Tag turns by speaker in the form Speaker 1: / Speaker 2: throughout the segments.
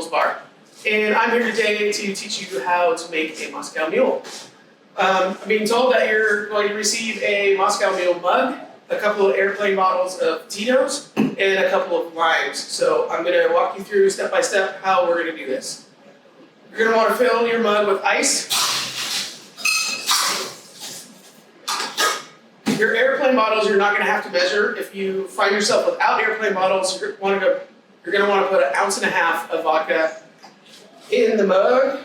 Speaker 1: Nicole's bar, and I'm here today to teach you how to make a Moscow Mule. I'm being told that you're going to receive a Moscow Mule mug, a couple of airplane bottles of Tito's, and a couple of limes. So I'm going to walk you through step by step how we're going to do this. You're going to want to fill your mug with ice. Your airplane bottles you're not going to have to measure. If you find yourself without airplane bottles, you're going to want to put 1.5 ounces of vodka in the mug.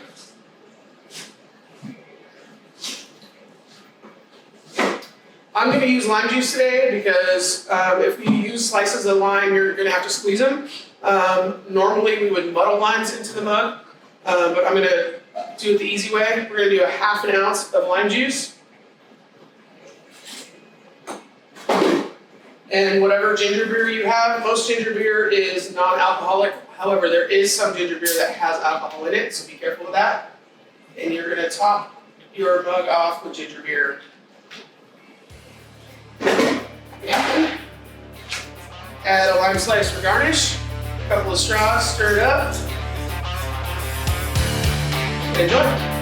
Speaker 1: I'm going to use lime juice today because if you use slices of lime, you're going to have to squeeze them. Normally we would muddle limes into the mug, but I'm going to do it the easy way. We're going to do 1/2 ounce of lime juice. And whatever ginger beer you have, most ginger beer is non-alcoholic. However, there is some ginger beer that has alcohol in it, so be careful with that. And you're going to top your mug off with ginger beer. Add a lime slice for garnish, a couple of straws, stir it up. Enjoy.